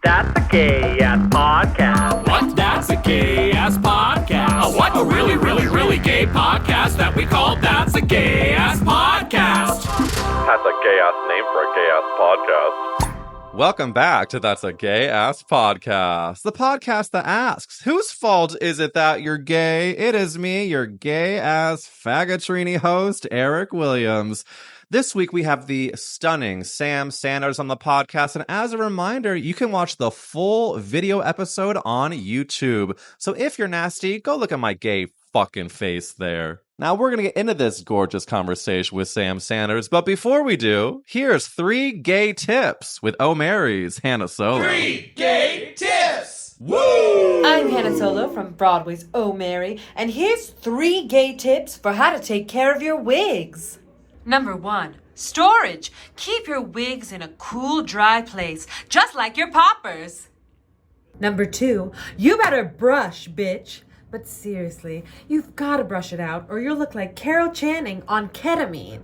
That's a gay-ass podcast. What? That's a gay-ass podcast. What? A really, really, really gay podcast that we call That's a Gay-Ass Podcast. That's a gay-ass name for a gay-ass podcast. Welcome back to That's a Gay-Ass Podcast, the podcast that asks, whose fault is it that you're gay? It is me, your gay-ass faggatrini host, Eric Williams. This week, we have the stunning Sam Sanders on the podcast, and as a reminder, you can watch the full video episode on YouTube. So if you're nasty, go look at my gay fucking face there. Now, we're going to get into this gorgeous conversation with Sam Sanders, but before we do, here's 3 gay tips with O'Mary's Hannah Solow. 3 gay tips! Woo! I'm Hannah Solow from Broadway's Oh Mary, and here's 3 gay tips for how to take care of your wigs. Number 1, storage. Keep your wigs in a cool, dry place, just like your poppers. Number 2, you better brush, bitch. But seriously, you've got to brush it out or you'll look like Carol Channing on ketamine.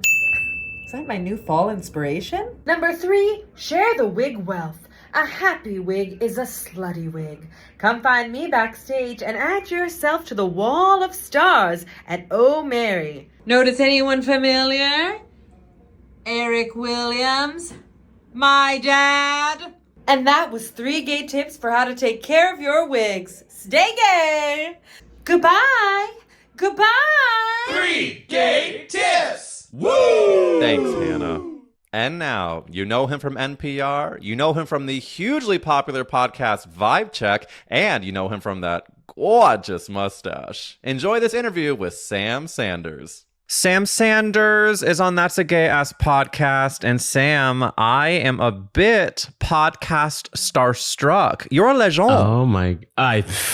Is that my new fall inspiration? Number 3, share the wig wealth. A happy wig is a slutty wig. Come find me backstage and add yourself to the wall of stars at Oh Mary. Notice anyone familiar? Eric Williams, my dad. And that was 3 gay tips for how to take care of your wigs. Stay gay. Goodbye. Goodbye. 3 gay tips! Woo! Thanks, Hannah. And now, you know him from NPR, you know him from the hugely popular podcast Vibe Check, and you know him from that gorgeous mustache. Enjoy this interview with Sam Sanders. Sam Sanders is on That's a Gay-Ass Podcast, and Sam, I am a bit podcast starstruck. You're a legend. Oh my,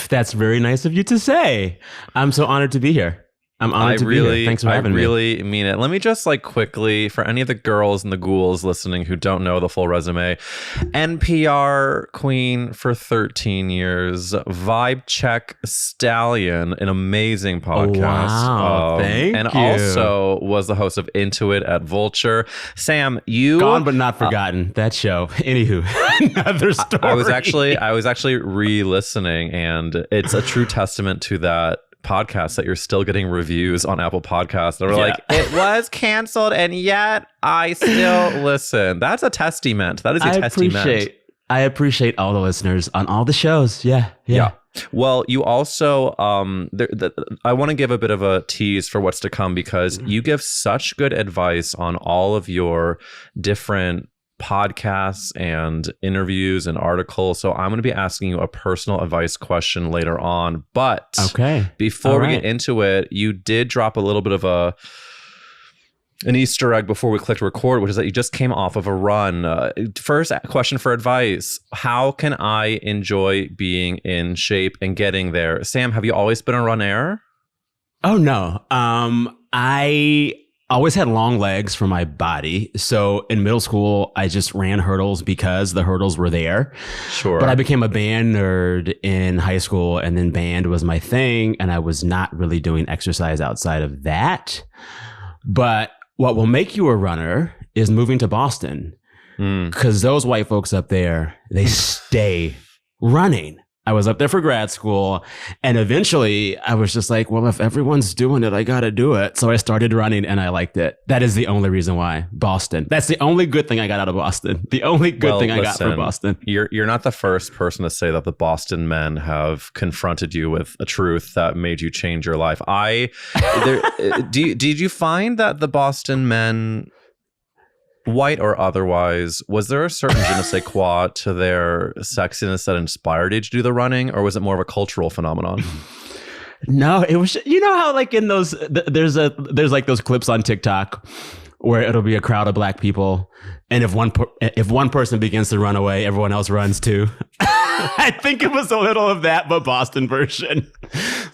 that's very nice of you to say. I'm so honored to be here. I'm honored to be here. Thanks for having me. I really mean it. Let me just quickly, for any of the girls and the ghouls listening who don't know the full resume, NPR queen for 13 years, Vibe Check stallion, an amazing podcast. Oh, wow. Thank and you. Also was the host of Into It at Vulture. Sam, you... Gone but not forgotten, that show. Anywho, another story. I was actually re-listening, and it's a true testament to that podcast that you're still getting reviews on Apple Podcasts that are like, it was canceled and yet I still listen. That's a testament. That is a testament. I appreciate all the listeners on all the shows. Yeah. Well, you also, I want to give a bit of a tease for what's to come because you give such good advice on all of your different podcasts and interviews and articles. So I'm going to be asking you a personal advice question later on. But before we get into it, you did drop a little bit of an Easter egg before we clicked record, which is that you just came off of a run. First question for advice. How can I enjoy being in shape and getting there? Sam, have you always been a runner? Oh, no. I always had long legs for my body. So in middle school, I just ran hurdles because the hurdles were there. Sure. But I became a band nerd in high school, and then band was my thing. And I was not really doing exercise outside of that. But what will make you a runner is moving to Boston. Because those white folks up there, they stay running. I was up there for grad school, and eventually I was just like, well, if everyone's doing it, I got to do it. So I started running and I liked it. That is the only reason why. Boston. That's the only good thing I got out of Boston. The only good thing I got from Boston. You're not the first person to say that the Boston men have confronted you with a truth that made you change your life. Did you find that the Boston men, white or otherwise, was there a certain je ne sais quoi to their sexiness that inspired you to do the running, or was it more of a cultural phenomenon? No, it was, you know how in those, there's those clips on TikTok where it'll be a crowd of black people, and if one person begins to run away, everyone else runs too. I think it was a little of that, but Boston version.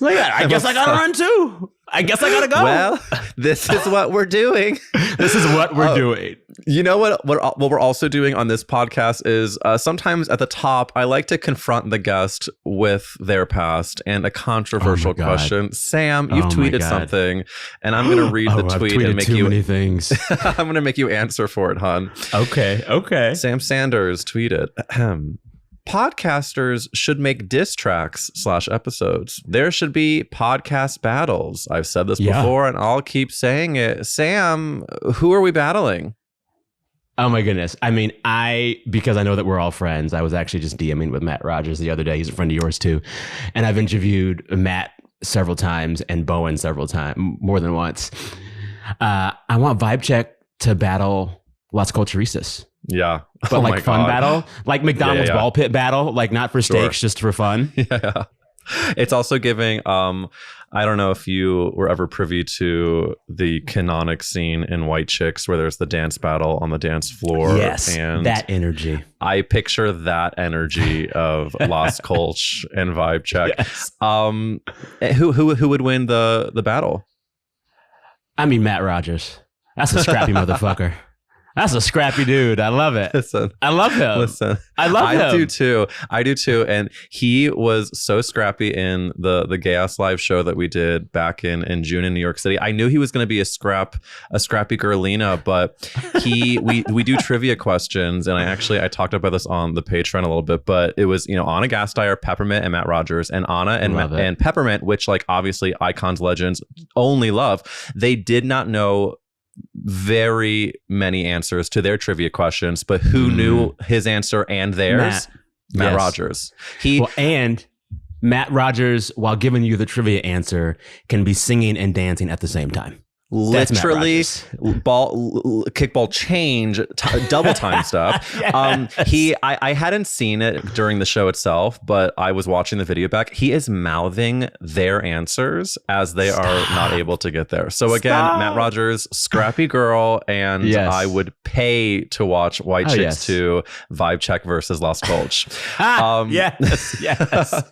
I guess I gotta run too. I guess I gotta go. Well, this is what we're doing. This is what we're doing. You know what we're also doing on this podcast is sometimes at the top, I like to confront the guest with their past and a controversial question. Sam, you've tweeted something, and I'm going to read the tweet and make you many things. I'm going to make you answer for it, hon. Okay. Sam Sanders tweeted, podcasters should make diss tracks / episodes. There should be podcast battles. I've said this before and I'll keep saying it. Sam, who are we battling? Oh my goodness. I mean, because I know that we're all friends, I was actually just DMing with Matt Rogers the other day. He's a friend of yours too. And I've interviewed Matt several times and Bowen several times, more than once. I want Vibe Check to battle Las Cultch. Yeah. But like fun battle, like McDonald's ball pit battle, like not for steaks, just for fun. Yeah. It's also giving, I don't know if you were ever privy to the canonic scene in White Chicks where there's the dance battle on the dance floor. Yes, and that energy. I picture that energy of Las Cultch and Vibe Check. Yes. Who would win the battle? I mean, Matt Rogers. That's a scrappy motherfucker. That's a scrappy dude. I love it. Listen, I love him. Listen, I love him. I do too. And he was so scrappy in the Gay Ass Live show that we did back in June in New York City. I knew he was going to be a scrappy girlina, but we do trivia questions, and I talked about this on the Patreon a little bit. But it was Anna Gasteyer, Peppermint, and Matt Rogers, and Anna and Peppermint, which like obviously icons, legends only love. They did not know very many answers to their trivia questions, but who knew his answer and theirs? Matt Rogers. And Matt Rogers, while giving you the trivia answer, can be singing and dancing at the same time. Literally kickball change double time stuff. Yes. I hadn't seen it during the show itself, but I was watching the video back. He is mouthing their answers as they are not able to get there. So again, Matt Rogers, scrappy girl, and I would pay to watch White Chicks 2 Vibe Check versus Las Cultch. Yes.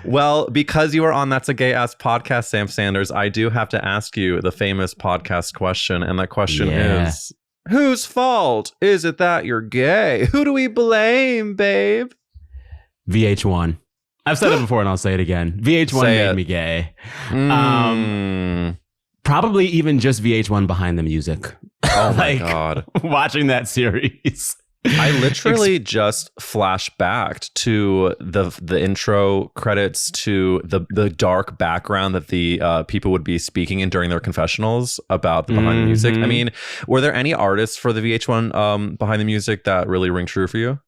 Well, because you are on That's a Gay Ass Podcast, Sam Sanders, I do have to ask you the famous podcast question, and that question is, whose fault is it that you're gay? Who do we blame, babe? VH1. I've said it before and I'll say it again. VH1 made me gay. Probably even just VH1 behind the music. Oh my God. Watching that series. I literally just flashed back to the intro credits, to the dark background that the people would be speaking in during their confessionals about the behind the music. I mean, were there any artists for the VH1 behind the music that really ring true for you?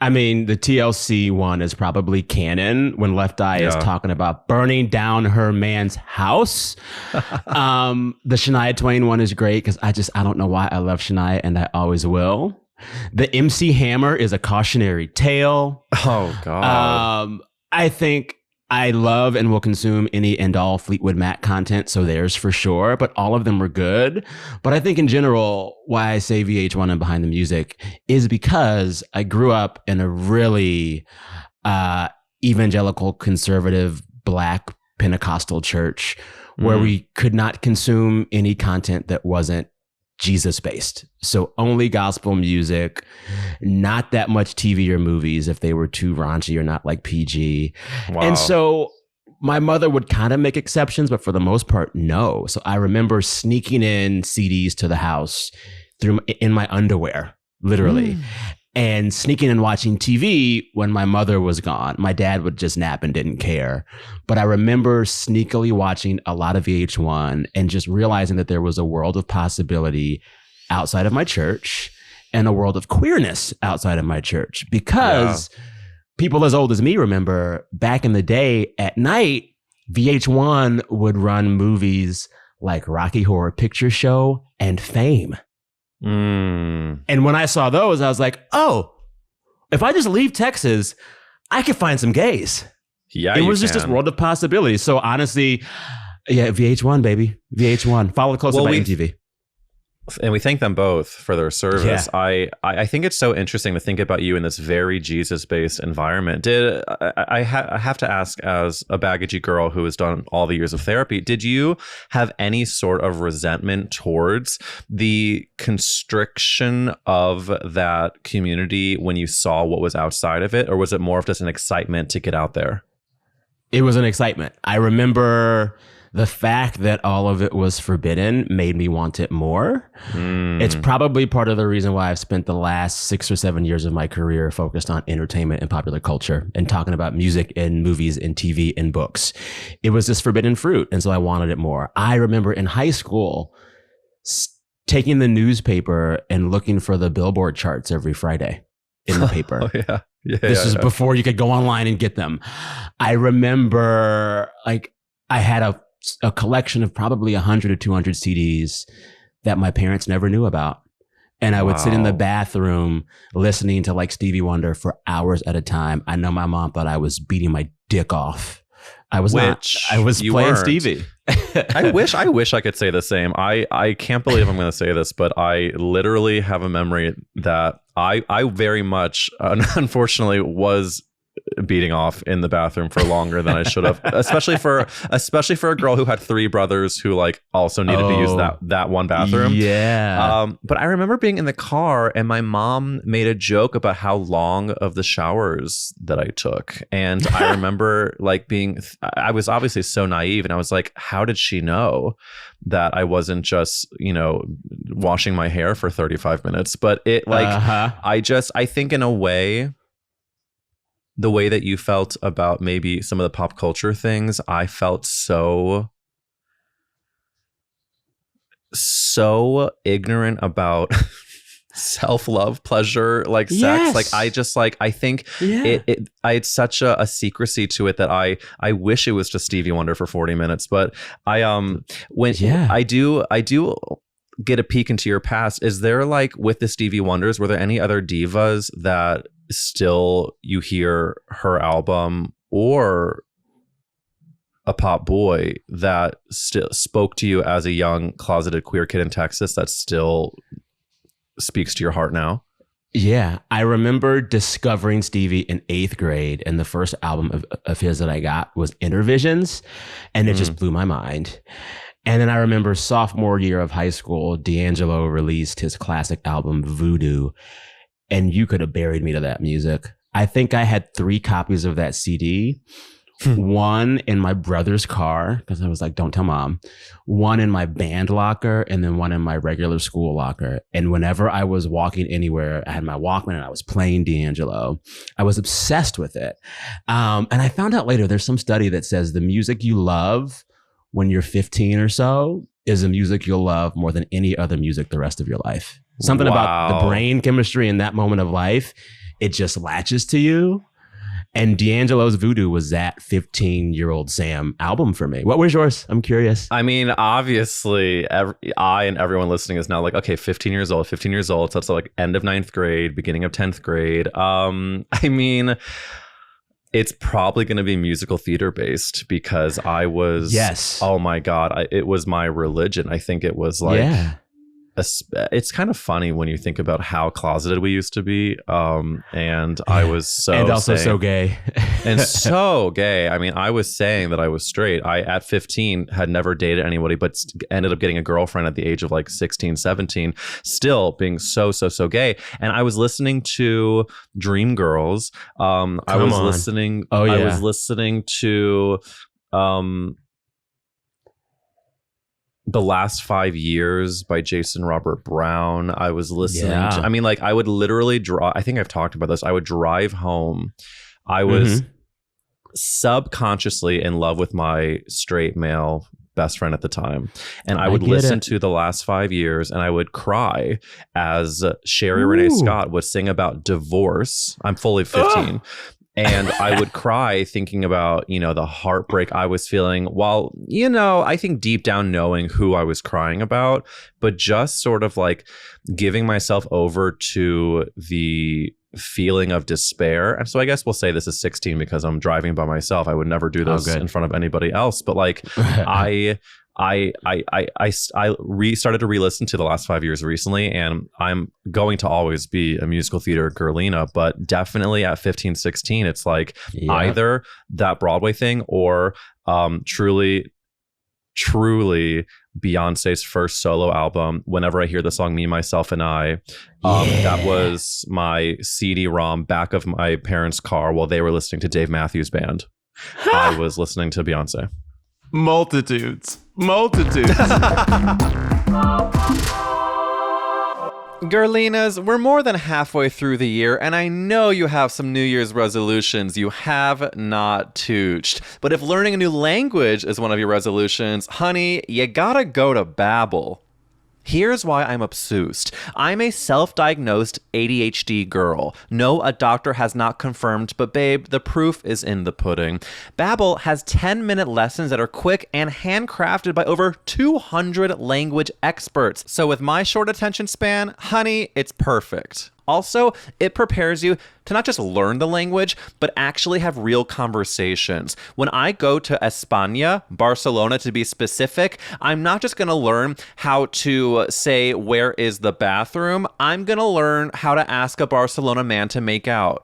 I mean, the TLC one is probably canon when Left Eye is talking about burning down her man's house. The Shania Twain one is great because I don't know why I love Shania, and I always will. The MC Hammer is a cautionary tale. Oh, God. I think I love and will consume any and all Fleetwood Mac content, so there's for sure, but all of them were good. But I think in general, why I say VH1 and Behind the Music is because I grew up in a really evangelical, conservative, Black Pentecostal church where we could not consume any content that wasn't Jesus-based. So only gospel music, not that much TV or movies if they were too raunchy or not like PG. Wow. And so my mother would kind of make exceptions, but for the most part, no. So I remember sneaking in CDs to the house in my underwear, literally. And sneaking and watching TV when my mother was gone. My dad would just nap and didn't care. But I remember sneakily watching a lot of VH1 and just realizing that there was a world of possibility outside of my church and a world of queerness outside of my church. Because people as old as me remember back in the day at night, VH1 would run movies like Rocky Horror Picture Show and Fame. And when I saw those, I was like, oh, if I just leave Texas, I could find some gays. Yeah, it was just this world of possibilities. So honestly, VH1, baby. VH1. Follow closely by MTV. And we thank them both for their service. Yeah. I think it's so interesting to think about you in this very Jesus-based environment. I have to ask, as a baggagey girl who has done all the years of therapy, did you have any sort of resentment towards the constriction of that community when you saw what was outside of it? Or was it more of just an excitement to get out there? It was an excitement. I remember the fact that all of it was forbidden made me want it more. It's probably part of the reason why I've spent the last 6 or 7 years of my career focused on entertainment and popular culture and talking about music and movies and TV and books. It was this forbidden fruit, and so I wanted it more. I remember in high school taking the newspaper and looking for the Billboard charts every Friday in the paper. Oh, yeah. This was before you could go online and get them. I remember like I had a collection of probably 100 or 200 CDs that my parents never knew about. And I would sit in the bathroom listening to like Stevie Wonder for hours at a time. I know my mom thought I was beating my dick off. I was not. I was playing weren't. Stevie. I wish I could say the same. I can't believe I'm going to say this, but I literally have a memory that I very much, unfortunately, was beating off in the bathroom for longer than I should have, especially for a girl who had 3 brothers who like also needed to use that one bathroom. Yeah. But I remember being in the car and my mom made a joke about how long of the showers that I took. And I remember like I was obviously so naive and I was like, how did she know that I wasn't just, washing my hair for 35 minutes? But it like, I think in a way, the way that you felt about maybe some of the pop culture things, I felt so ignorant about self-love, pleasure, like sex. Yes. Like I think I had such a secrecy to it that I wish it was just Stevie Wonder for 40 minutes. But I do get a peek into your past. Is there like with the Stevie Wonders, were there any other divas that still you hear her album or a pop boy that still spoke to you as a young closeted queer kid in Texas that still speaks to your heart now? Yeah, I remember discovering Stevie in 8th grade, and the first album of his that I got was Intervisions, and it just blew my mind. And then I remember sophomore year of high school, D'Angelo released his classic album Voodoo, and you could have buried me to that music. I think I had 3 copies of that CD. One in my brother's car, because I was like, don't tell mom. One in my band locker, and then one in my regular school locker. And whenever I was walking anywhere, I had my Walkman and I was playing D'Angelo. I was obsessed with it. And I found out later, there's some study that says the music you love when you're 15 or so is the music you'll love more than any other music the rest of your life. Something about the brain chemistry in that moment of life, it just latches to you. And D'Angelo's Voodoo was that 15-year-old Sam album for me. What was yours? I'm curious. I mean, obviously, I and everyone listening is now like, okay, 15 years old. So that's like end of 9th grade, beginning of 10th grade. I mean, it's probably going to be musical theater based because I was, oh my God, it was my religion. I think it was like, it's kind of funny when you think about how closeted we used to be. And I was so gay and so gay. I mean, I was saying that I was straight. I, at 15, had never dated anybody, but ended up getting a girlfriend at the age of like 16, 17, still being so gay. And I was listening to Dreamgirls. I was listening to, The Last 5 Years by Jason Robert Brown. I was listening to, I mean, like I would literally I think I've talked about this. I would drive home. I was subconsciously in love with my straight male best friend at the time. And I would listen to The Last 5 Years and I would cry as Sherry Renee Scott would sing about divorce. I'm fully 15. And I would cry thinking about, the heartbreak I was feeling while, I think deep down knowing who I was crying about, but just sort of like giving myself over to the feeling of despair. And so I guess we'll say this is 16 because I'm driving by myself. I would never do this in front of anybody else. But like I started to re-listen to The Last 5 Years recently, and I'm going to always be a musical theater girlina, but definitely at 15, 16, it's like either that Broadway thing or truly Beyonce's first solo album. Whenever I hear the song Me, Myself, and I, that was my CD-ROM back of my parents' car while they were listening to Dave Matthews Band. I was listening to Beyonce. Multitudes. Girlinas, we're more than halfway through the year, and I know you have some New Year's resolutions you have not tooched. But if learning a new language is one of your resolutions, honey, you gotta go to Babbel. Here's why I'm obsessed. I'm a self-diagnosed ADHD girl. No, a doctor has not confirmed, but babe, the proof is in the pudding. Babbel has 10-minute lessons that are quick and handcrafted by over 200 language experts. So with my short attention span, honey, it's perfect. Also, it prepares you to not just learn the language, but actually have real conversations. When I go to España, Barcelona to be specific, I'm not just going to learn how to say, where is the bathroom? I'm going to learn how to ask a Barcelona man to make out.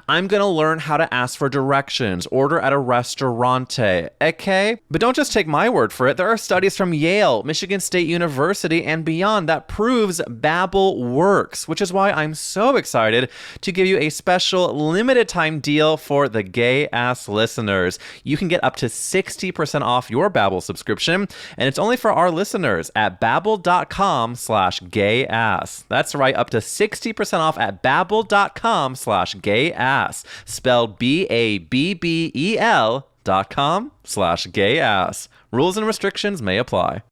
I'm going to learn how to ask for directions, order at a restaurante, okay? But don't just take my word for it. There are studies from Yale, Michigan State University, and beyond that proves Babbel works, which is why I'm so excited to give you a special limited time deal for the gay-ass listeners. You can get up to 60% off your Babbel subscription, and it's only for our listeners at babbel.com/gayass. That's right, up to 60% off at babbel.com/gayass, spelled BABBEL.com/gayass. Rules and restrictions may apply.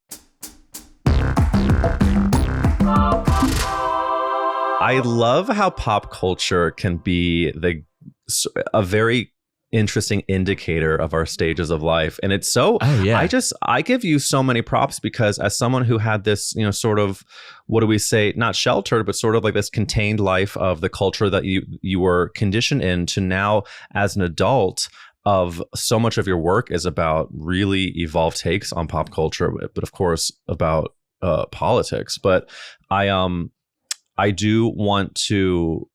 I love how pop culture can be a very interesting indicator of our stages of life. And it's so, I give you so many props because as someone who had this, sort of, what do we say, not sheltered, but sort of like this contained life of the culture that you were conditioned in, to now as an adult, of so much of your work is about really evolved takes on pop culture, but of course about politics. But I do want to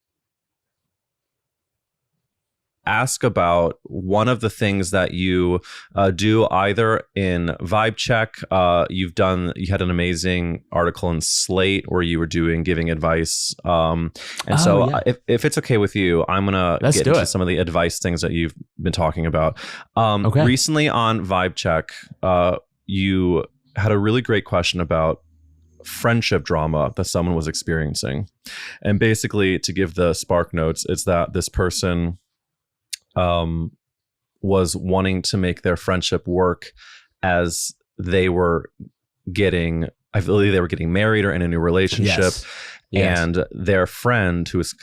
ask about one of the things that you do either in Vibe Check. You had an amazing article in Slate where you were giving advice. If it's okay with you, I'm going to get into some of the advice things that you've been talking about. Recently on Vibe Check, you had a really great question about friendship drama that someone was experiencing. And basically, to give the spark notes, it's that this person was wanting to make their friendship work as they were getting, I believe they were getting married or in a new relationship. Yes. And their friend, who was,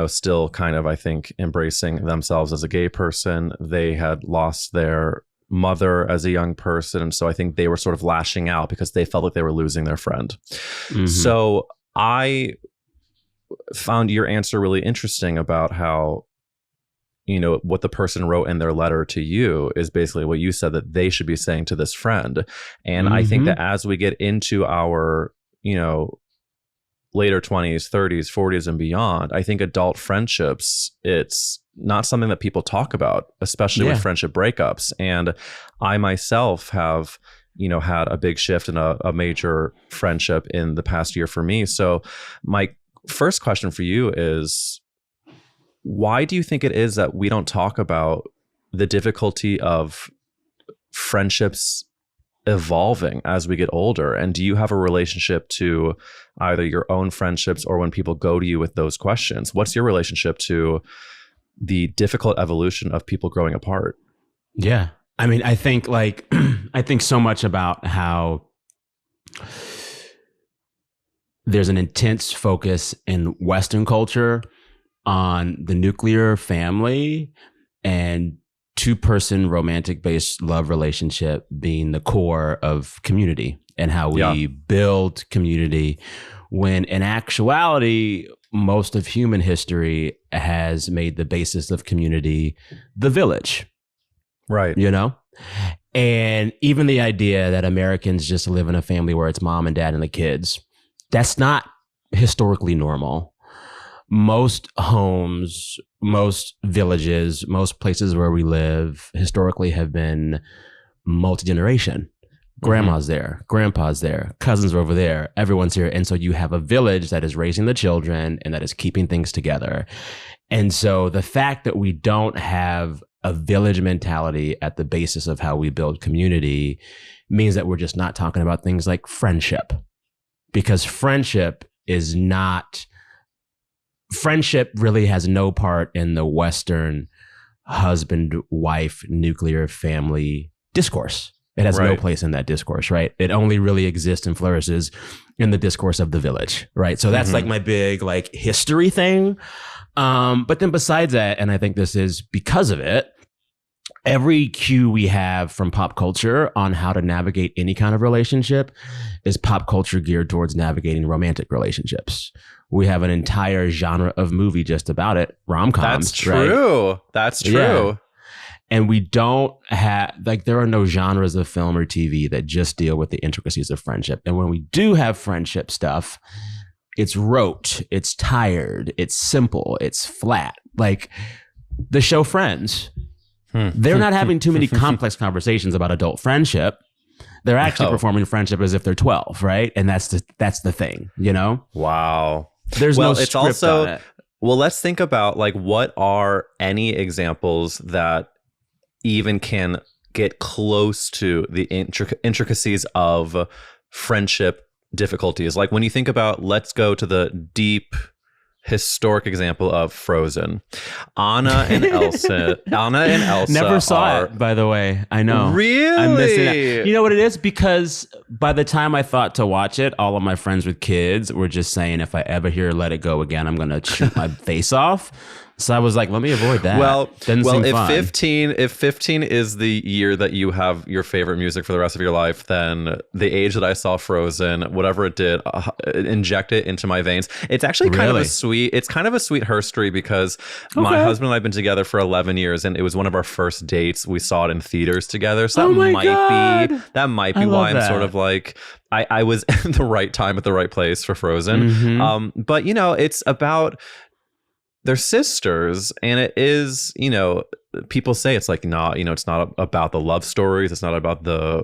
still kind of, I think, embracing themselves as a gay person, they had lost their mother as a young person. And so I think they were sort of lashing out because they felt like they were losing their friend. Mm-hmm. So I found your answer really interesting about how, what the person wrote in their letter to you is basically what you said that they should be saying to this friend. And I think that as we get into our, later 20s, 30s, 40s and beyond, I think adult friendships, it's not something that people talk about, especially with friendship breakups. And I myself have, had a big shift in a major friendship in the past year for me. So my first question for you is, why do you think it is that we don't talk about the difficulty of friendships evolving as we get older? And do you have a relationship to either your own friendships or when people go to you with those questions? What's your relationship to the difficult evolution of people growing apart? Yeah. I mean, I think I think so much about how there's an intense focus in Western culture on the nuclear family and two-person romantic-based love relationship being the core of community and how we build community, when in actuality, most of human history has made the basis of community the village. Right. And even the idea that Americans just live in a family where it's mom and dad and the kids, that's not historically normal. Most homes, most villages, most places where we live historically have been multi-generation. Grandma's there, grandpa's there, cousins are over there, everyone's here. And so you have a village that is raising the children and that is keeping things together. And so the fact that we don't have a village mentality at the basis of how we build community means that we're just not talking about things like friendship, because friendship really has no part in the Western husband-wife nuclear family discourse. It has no place in that discourse, right? It only really exists and flourishes in the discourse of the village, right? So that's like my big like history thing. But then besides that, and I think this is because of it, every cue we have from pop culture on how to navigate any kind of relationship is pop culture geared towards navigating romantic relationships. We have an entire genre of movie just about it, rom-coms. That's true. Right? That's true. Yeah. And we don't have, like, there are no genres of film or TV that just deal with the intricacies of friendship. And when we do have friendship stuff, it's rote, it's tired, it's simple, it's flat. Like the show Friends, they're not having too many complex conversations about adult friendship. They're actually performing friendship as if they're 12, right? And that's the thing, you know? Wow. There's no script on it. Well, let's think about like what are any examples that even can get close to the intricacies of friendship difficulties. Like when you think about, let's go to the deep historic example of Frozen. Anna and Elsa never saw it, by the way. I know. Really? I'm missing it. You know what it is? Because by the time I thought to watch it, all of my friends with kids were just saying, if I ever hear Let It Go again, I'm going to shoot my face off. So I was like, let me avoid that. Well, if fun. 15 is the year that you have your favorite music for the rest of your life, then the age that I saw Frozen, whatever it did, inject it into my veins. It's actually kind of a sweet herstory because my husband and I have been together for 11 years, and it was one of our first dates. We saw it in theaters together. So that might be why I'm sort of like, I was at the right time at the right place for Frozen. But you know, it's about, they're sisters, and it is, you know, people say it's like not, you know, it's not about the love stories, it's not about the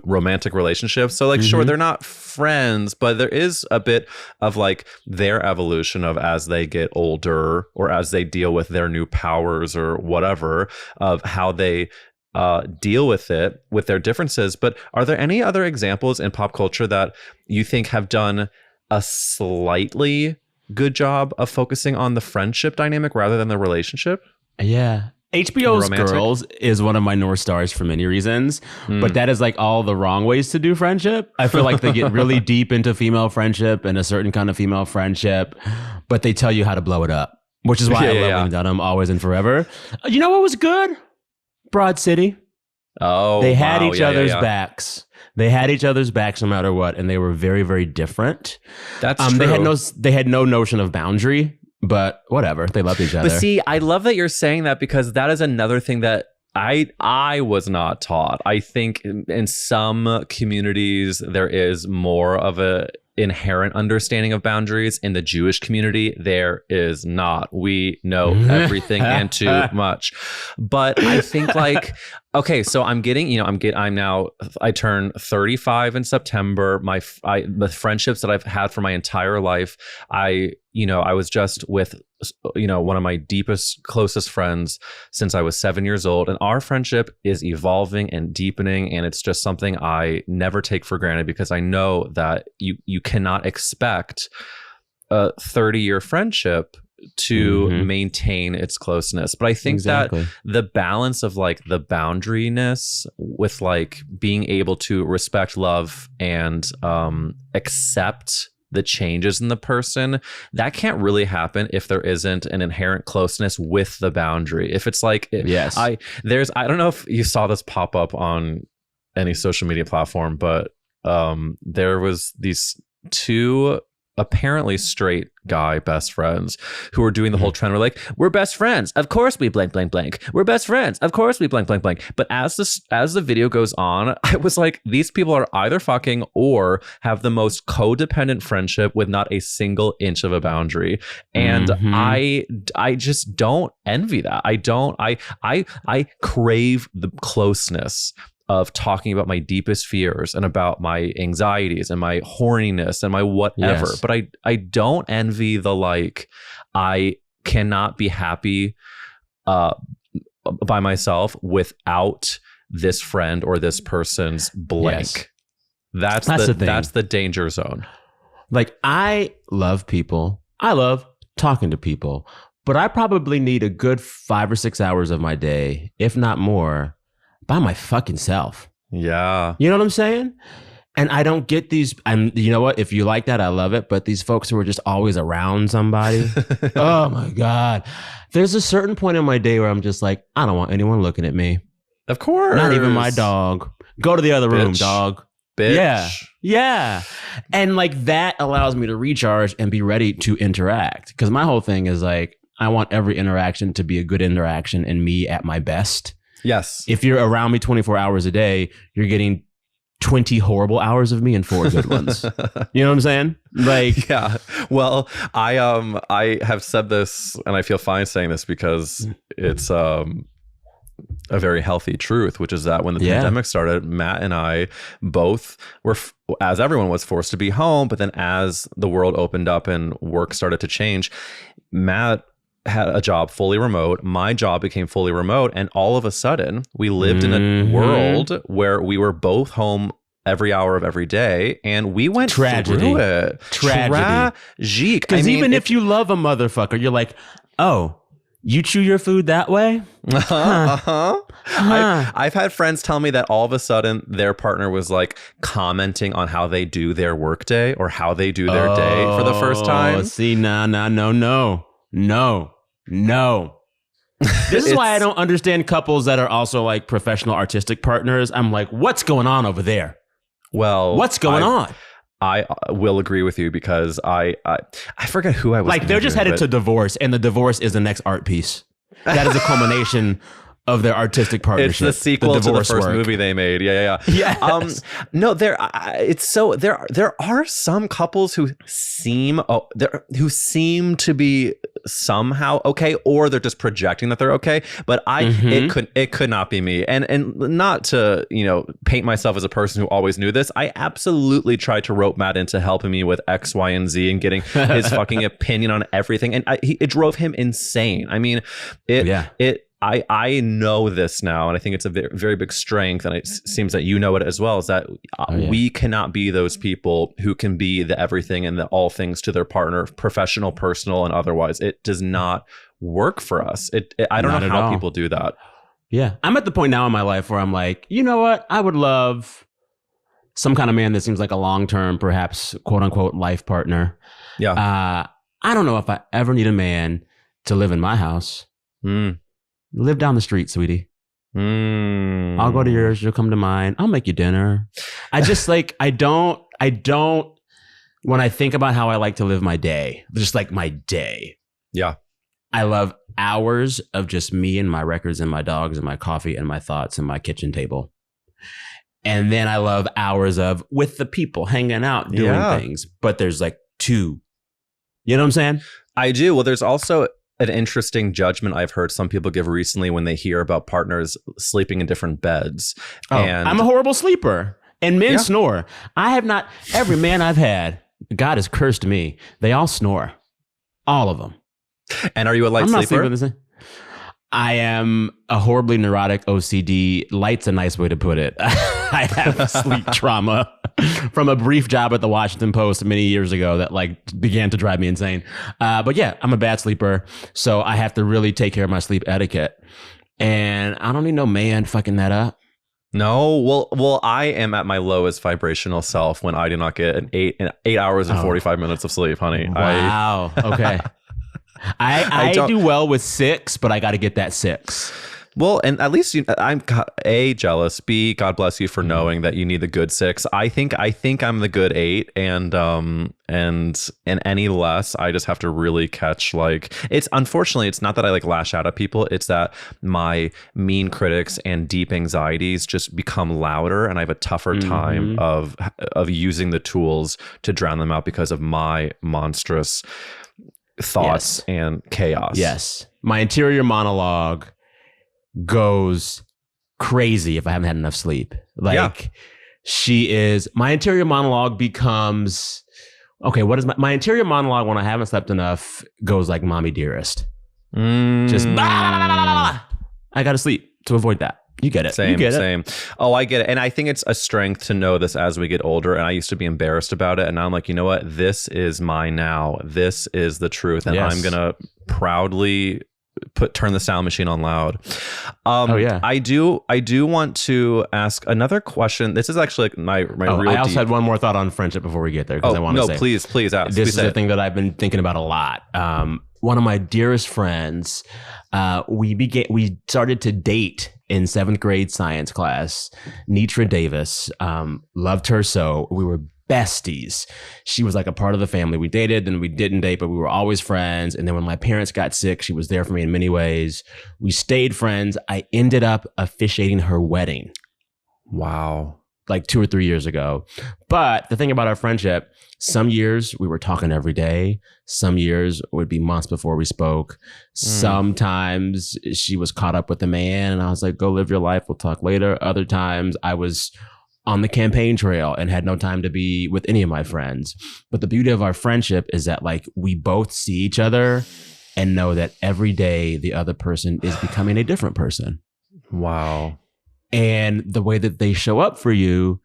romantic relationships. So like, sure, they're not friends, but there is a bit of like their evolution of as they get older or as they deal with their new powers or whatever, of how they deal with it, with their differences. But are there any other examples in pop culture that you think have done a slightly good job of focusing on the friendship dynamic rather than the relationship? Yeah. HBO's Girls is one of my North Stars for many reasons, but that is like all the wrong ways to do friendship. I feel like they get really deep into female friendship and a certain kind of female friendship, but they tell you how to blow it up, which is why I love Wayne Dunham, Always and Forever. You know what was good? Broad City. Oh, they had each other's backs. They had each other's backs no matter what, and they were very, very different. That's true. They had no notion of boundary, but whatever. They loved each other. But see, I love that you're saying that, because that is another thing that I was not taught. I think in some communities there is more of a inherent understanding of boundaries. In the Jewish community, there is not. We know everything and too much. But I think like, okay, so I turn 35 in September. The friendships that I've had for my entire life, I was just with, one of my deepest, closest friends since I was 7 years old. And our friendship is evolving and deepening. And it's just something I never take for granted, because I know that you cannot expect a 30-year friendship to maintain its closeness. But I think that the balance of like the boundaryness with like being able to respect, love, and accept the changes in the person, that can't really happen if there isn't an inherent closeness with the boundary. If it's like, I don't know if you saw this pop up on any social media platform, but there was these two apparently straight guy best friends who were doing the whole trend. We're like, we're best friends, of course we blank blank blank, we're best friends, of course we blank blank blank. But as the video goes on, I was like, these people are either fucking or have the most codependent friendship with not a single inch of a boundary. And I just don't envy that. I crave the closeness of talking about my deepest fears and about my anxieties and my horniness and my whatever. Yes. But I don't envy the like, I cannot be happy by myself without this friend or this person's blank. Yes. That's the danger zone. Like, I love people. I love talking to people, but I probably need a good 5 or 6 hours of my day, if not more, by my fucking self. Yeah. You know what I'm saying? And I don't get these. You know what? If you like that, I love it. But these folks who are just always around somebody, oh my God. There's a certain point in my day where I'm just like, I don't want anyone looking at me. Of course. Not even my dog. Go to the other room, dog. Bitch. Yeah. Yeah. And like that allows me to recharge and be ready to interact. Because my whole thing is like, I want every interaction to be a good interaction and me at my best. Yes. If you're around me 24 hours a day, you're getting 20 horrible hours of me and 4 good ones. You know what I'm saying? Like, yeah. Well, I have said this and I feel fine saying this because it's a very healthy truth, which is that when the pandemic started, Matt and I both were, as everyone was, forced to be home. But then as the world opened up and work started to change, Matt had a job fully remote. My job became fully remote. And all of a sudden, we lived in a world where we were both home every hour of every day. And we went through it. Tragic. Because even if you love a motherfucker, you're like, oh, you chew your food that way? I've had friends tell me that all of a sudden their partner was like commenting on how they do their workday or how they do their day for the first time. See, no. This is why I don't understand couples that are also like professional artistic partners. I'm like, what's going on over there? Well, what's going on? I will agree with you because I forget who I was. Like, they're just headed to divorce, and the divorce is the next art piece. That is a culmination of their artistic partnership. It's the sequel to the first movie they made. Yeah. Yes. No, there are some couples who seem to be somehow okay, or they're just projecting that they're okay. But it could not be me. And not to, paint myself as a person who always knew this. I absolutely tried to rope Matt into helping me with X, Y, and Z and getting his fucking opinion on everything. And it drove him insane. I mean, I know this now, and I think it's a very, very big strength, and it seems that you know it as well, is that we cannot be those people who can be the everything and the all things to their partner, professional, personal, and otherwise. It does not work for us. I don't know how people do that. Yeah. I'm at the point now in my life where I'm like, you know what? I would love some kind of man that seems like a long-term, perhaps, quote-unquote, life partner. Yeah. I don't know if I ever need a man to live in my house. Live down the street, sweetie. I'll go to yours. You'll come to mine. I'll make you dinner. I just like, I don't, when I think about how I like to live my day, just like my day. Yeah. I love hours of just me and my records and my dogs and my coffee and my thoughts and my kitchen table. And then I love hours of with the people hanging out, doing things. But there's like 2. You know what I'm saying? I do. Well, there's also an interesting judgment I've heard some people give recently when they hear about partners sleeping in different beds. And I'm a horrible sleeper, and men snore. I have not, every man I've had, God has cursed me. They all snore. All of them. And are you a light sleeper? I am a horribly neurotic OCD. Light's a nice way to put it. I have sleep trauma from a brief job at the Washington Post many years ago that like began to drive me insane. But yeah, I'm a bad sleeper. So I have to really take care of my sleep etiquette. And I don't need no man fucking that up. No, well, I am at my lowest vibrational self when I do not get an 8 hours and 45 minutes of sleep, honey. Wow. Okay. I do well with 6, but I got to get that 6. Well, and at least I'm A, jealous, B, God bless you for knowing that you need the good 6. I think I'm the good 8, and any less, I just have to really catch unfortunately, it's not that I like lash out at people. It's that my mean critics and deep anxieties just become louder, and I have a tougher time of using the tools to drown them out because of my monstrous thoughts and chaos. Yes. My interior monologue goes crazy if I haven't had enough sleep. My interior monologue becomes, okay, what is my interior monologue when I haven't slept enough goes like mommy dearest. Just blah, blah, blah, blah, blah. I got to sleep to avoid that. You get it. Same, you get same. Oh, I get it. And I think it's a strength to know this as we get older. And I used to be embarrassed about it. And now I'm like, you know what? This is mine now. This is the truth. And Yes. I'm going to proudly turn the sound machine on loud. Yeah. I do want to ask another question. This is actually like my real I also deep. had one more thought on friendship before we get there, because I want to say please ask. this is a thing that I've been thinking about a lot. One of my dearest friends, we started to date in 7th grade science class. Nitra Davis, loved her so. We were besties. She was like a part of the family. We dated, then we didn't date, but we were always friends. And then when my parents got sick, she was there for me in many ways. We stayed friends. I ended up officiating her wedding. Wow. Like 2 or 3 years ago. But the thing about our friendship, some years we were talking every day. Some years would be months before we spoke. Sometimes she was caught up with a man and I was like, go live your life. We'll talk later. Other times I was on the campaign trail and had no time to be with any of my friends. But the beauty of our friendship is that like we both see each other and know that every day the other person is becoming a different person. Wow. And the way that they show up for you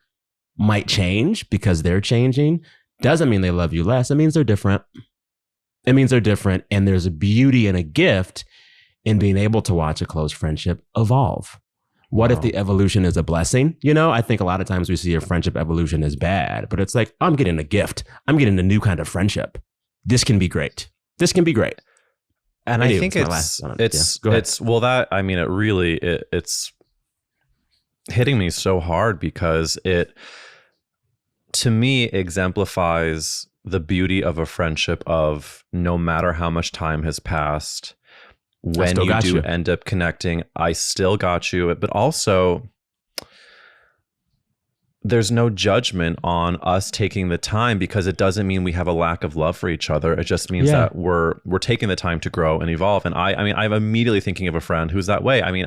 might change because they're changing. Doesn't mean they love you less. It means they're different. It means they're different. And there's a beauty and a gift in being able to watch a close friendship evolve. What if the evolution is a blessing? You know, I think a lot of times we see a friendship evolution as bad, but it's like, I'm getting a gift. I'm getting a new kind of friendship. This can be great. This can be great. And I think it's hitting me so hard because it, to me, exemplifies the beauty of a friendship of no matter how much time has passed, when you do end up connecting, I still got you. But also, there's no judgment on us taking the time because it doesn't mean we have a lack of love for each other. It just means that we're taking the time to grow and evolve. And I mean, I'm immediately thinking of a friend who's that way. I mean,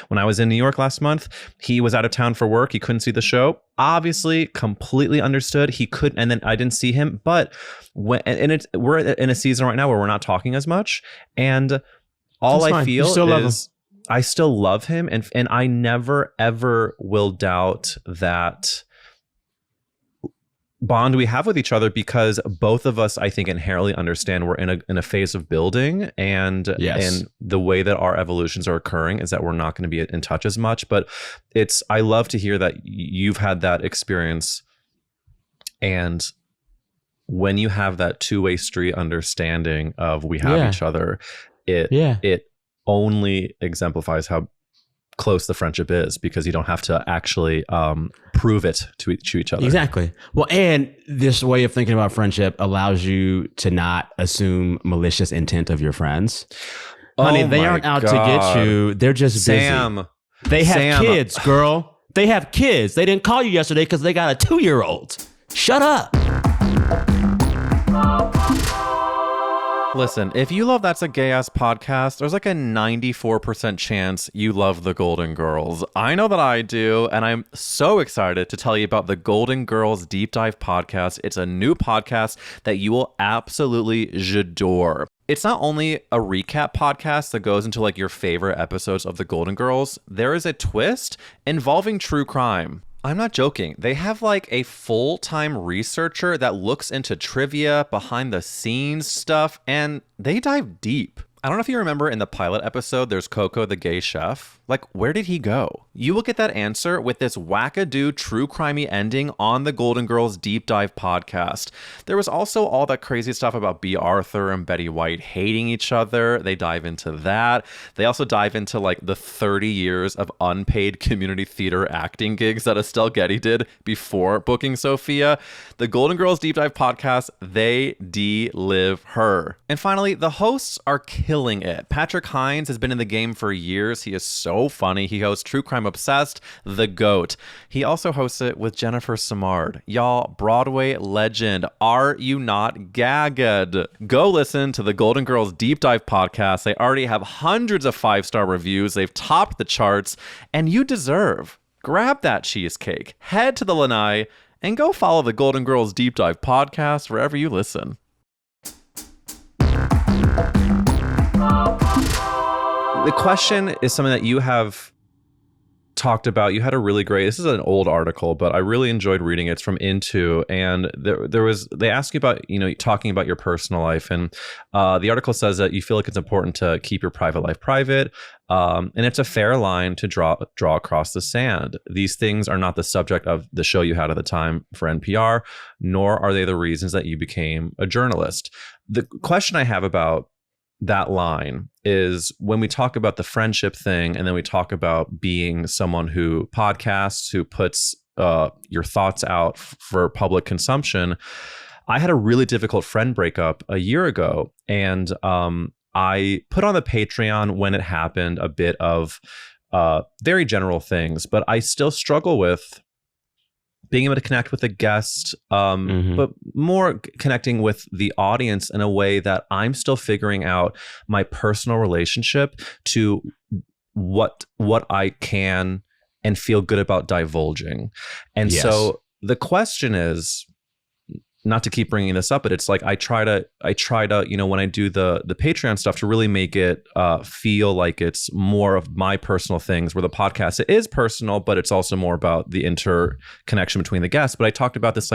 when I was in New York last month, he was out of town for work. He couldn't see the show. Obviously, completely understood. He couldn't, and then I didn't see him. But we're in a season right now where we're not talking as much, and all I feel is I still love him, and I never ever will doubt that bond we have with each other because both of us, I think, inherently understand we're in a phase of building, and the way that our evolutions are occurring is that we're not going to be in touch as much. But I love to hear that you've had that experience, and when you have that two-way street understanding of we have each other, it only exemplifies how close the friendship is because you don't have to actually prove it to each other. Exactly. Well, and this way of thinking about friendship allows you to not assume malicious intent of your friends. Honey, they aren't out to get you. They're just busy. They have kids, girl. They have kids. They didn't call you yesterday because they got a 2-year-old. Shut up. Listen, if you love That's a Gay Ass Podcast, there's like a 94% chance you love the Golden Girls. I know that I do, and I'm so excited to tell you about the Golden Girls Deep Dive Podcast. It's a new podcast that you will absolutely j'adore. It's not only a recap podcast that goes into like your favorite episodes of the Golden Girls, there is a twist involving true crime. I'm not joking. They have like a full-time researcher that looks into trivia, behind the scenes stuff, and they dive deep. I don't know if you remember in the pilot episode, there's Coco, the gay chef. Like, where did he go? You will get that answer with this wackadoo true crimey ending on the Golden Girls Deep Dive Podcast. There was also all that crazy stuff about B. Arthur and Betty White hating each other. They dive into that. They also dive into like the 30 years of unpaid community theater acting gigs that Estelle Getty did before booking Sophia. The Golden Girls Deep Dive Podcast, they de-live her. And finally, the hosts are killing it. Patrick Hines has been in the game for years. He is so funny. He hosts True Crime Obsessed, The GOAT. He also hosts it with Jennifer Samard. Y'all, Broadway legend. Are you not gagged? Go listen to the Golden Girls Deep Dive Podcast. They already have hundreds of 5-star reviews. They've topped the charts, and you deserve. Grab that cheesecake, head to the lanai, and go follow the Golden Girls Deep Dive Podcast wherever you listen. The question is something that you have talked about. You had a really great, this is an old article, but I really enjoyed reading it. It's from Into, and they ask you about, talking about your personal life, and the article says that you feel like it's important to keep your private life private, and it's a fair line to draw across the sand. These things are not the subject of the show you had at the time for NPR, nor are they the reasons that you became a journalist. The question I have about that line is when we talk about the friendship thing, and then we talk about being someone who podcasts, who puts your thoughts out for public consumption. I had a really difficult friend breakup a year ago, and I put on the Patreon when it happened a bit of very general things, but I still struggle with being able to connect with a guest, but more connecting with the audience in a way that I'm still figuring out my personal relationship to what I can and feel good about divulging. And so the question is, not to keep bringing this up, but it's like I try to when I do the Patreon stuff, to really make it feel like it's more of my personal things, where the podcast, it is personal, but it's also more about the interconnection between the guests. But I talked about this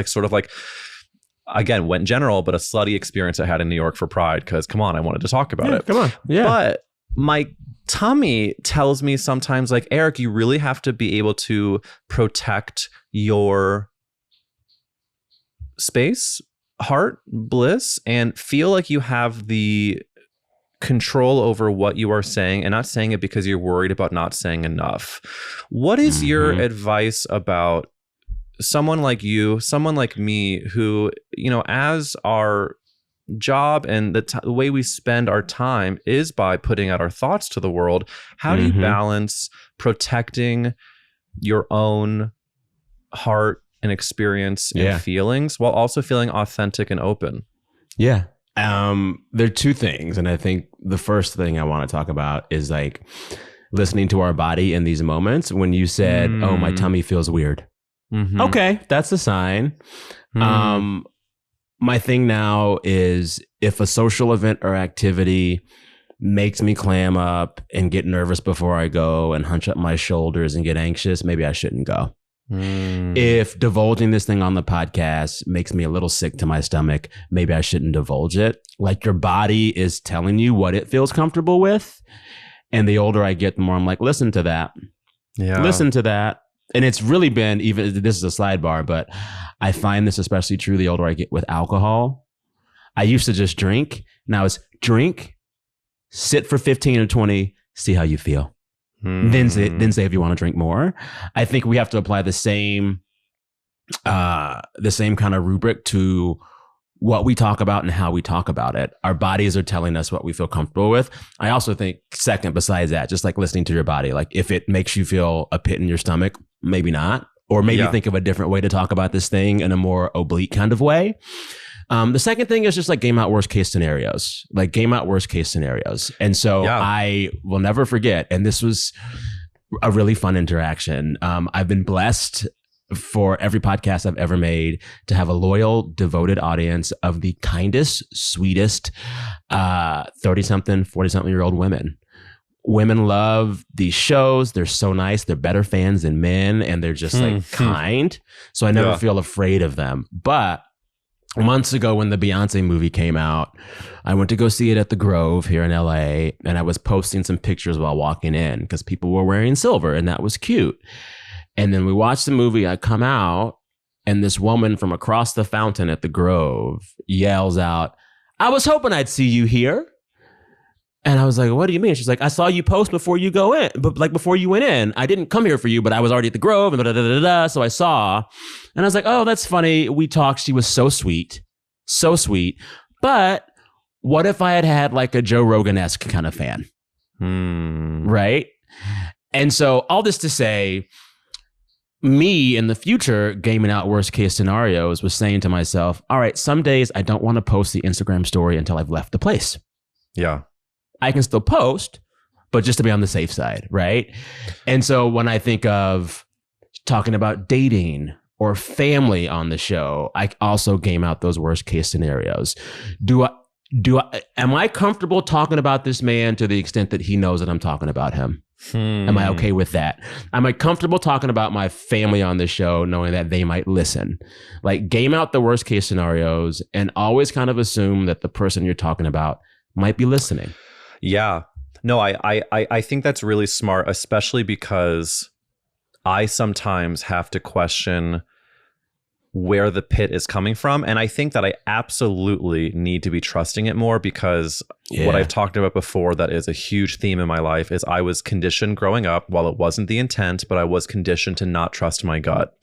again, went general, but a slutty experience I had in New York for Pride, because come on, I wanted to talk about it. Come on. Yeah. But my tummy tells me sometimes, like, Eric, you really have to be able to protect your space, heart, bliss, and feel like you have the control over what you are saying, and not saying it because you're worried about not saying enough. What is your advice about someone like you, someone like me, who, as our job and the way we spend our time is by putting out our thoughts to the world? How do you balance protecting your own heart and experience and feelings while also feeling authentic and open? Yeah. There are two things. And I think the first thing I want to talk about is like listening to our body in these moments. When you said, oh, my tummy feels weird. Okay, that's a sign. My thing now is, if a social event or activity makes me clam up and get nervous before I go and hunch up my shoulders and get anxious, maybe I shouldn't go. If divulging this thing on the podcast makes me a little sick to my stomach, maybe I shouldn't divulge it. Like, your body is telling you what it feels comfortable with. And the older I get, the more I'm like, listen to that. Yeah. Listen to that. And it's really been, even, this is a sidebar, but I find this especially true the older I get with alcohol. I used to just drink. Now it's drink, sit for 15 or 20, see how you feel. Then say if you want to drink more. I think we have to apply the same kind of rubric to what we talk about and how we talk about it. Our bodies are telling us what we feel comfortable with. I also think, second, besides that, just like listening to your body, like if it makes you feel a pit in your stomach, maybe not, or maybe think of a different way to talk about this thing in a more oblique kind of way. The second thing is just like game out worst case scenarios, And so I will never forget. And this was a really fun interaction. I've been blessed for every podcast I've ever made to have a loyal, devoted audience of the kindest, sweetest 30-something, 40-something-year-old women. Women love these shows. They're so nice. They're better fans than men, and they're just like kind. So I never feel afraid of them. But months ago, when the Beyonce movie came out, I went to go see it at the Grove here in LA, and I was posting some pictures while walking in because people were wearing silver, and that was cute. And then we watched the movie. I come out, and this woman from across the fountain at the Grove yells out, "I was hoping I'd see you here." And I was like, "What do you mean?" She's like, "I saw you post before you go in, but like before you went in. I didn't come here for you, but I was already at the Grove and so I saw." And I was like, "Oh, that's funny." We talked. She was so sweet. But what if I had like a Joe Rogan-esque kind of fan? Right? And so all this to say, me in the future, gaming out worst case scenarios, was saying to myself, all right, some days I don't want to post the Instagram story until I've left the place. Yeah. I can still post, but just to be on the safe side, right? And so when I think of talking about dating or family on the show, I also game out those worst case scenarios. Am I comfortable talking about this man to the extent that he knows that I'm talking about him? Am I okay with that? Am I comfortable talking about my family on this show, knowing that they might listen? Like, game out the worst case scenarios and always kind of assume that the person you're talking about might be listening. Yeah. No, I think that's really smart, especially because I sometimes have to question where the pit is coming from. And I think that I absolutely need to be trusting it more, because what I've talked about before that is a huge theme in my life is I was conditioned growing up, while it wasn't the intent, but I was conditioned to not trust my gut,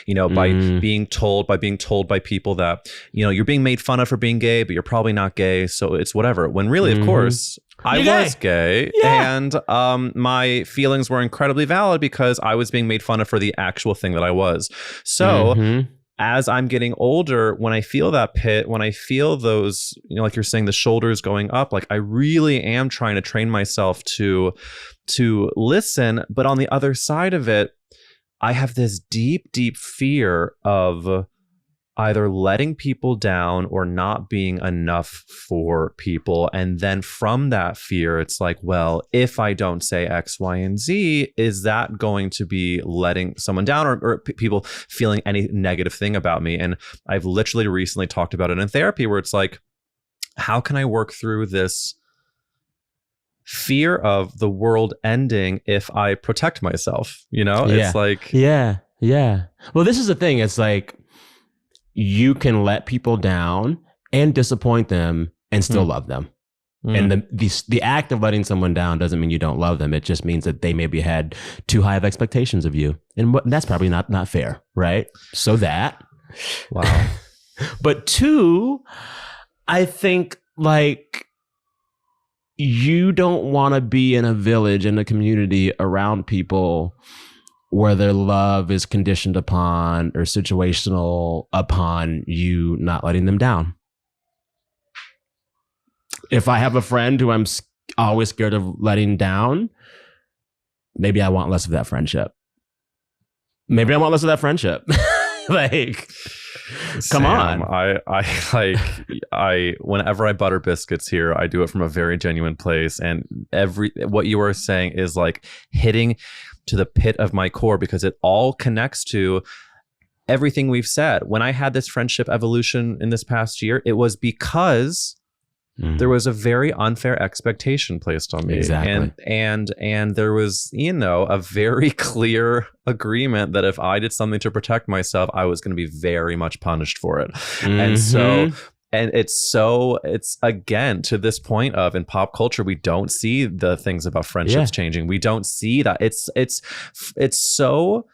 by being told by people that, you're being made fun of for being gay, but you're probably not gay. So it's whatever. When really, of course, I was gay, and my feelings were incredibly valid because I was being made fun of for the actual thing that I was. So as I'm getting older, when I feel that pit, when I feel those, like you're saying, the shoulders going up, like I really am trying to train myself to listen. But on the other side of it, I have this deep, deep fear of either letting people down or not being enough for people. And then from that fear, it's like, well, if I don't say X, Y, and Z, is that going to be letting someone down, or people feeling any negative thing about me? And I've literally recently talked about it in therapy, where it's like, how can I work through this fear of the world ending if I protect myself? It's like, yeah. Well, this is the thing. It's like, you can let people down and disappoint them and still love them. And the act of letting someone down doesn't mean you don't love them. It just means that they maybe had too high of expectations of you. And that's probably not fair, right? So that. Wow. But two, I think, like, you don't want to be in a village, in a community around people where their love is conditioned upon or situational upon you not letting them down. If I have a friend who I'm always scared of letting down, maybe I want less of that friendship. Like, come on. I whenever I butter biscuits here, I do it from a very genuine place. And what you are saying is like hitting to the pit of my core, because it all connects to everything we've said. When I had this friendship evolution in this past year, it was because there was a very unfair expectation placed on me. Exactly. And there was, a very clear agreement that if I did something to protect myself, I was going to be very much punished for it. And it's again to this point of, in pop culture, we don't see the things about friendships changing. We don't see that. It's so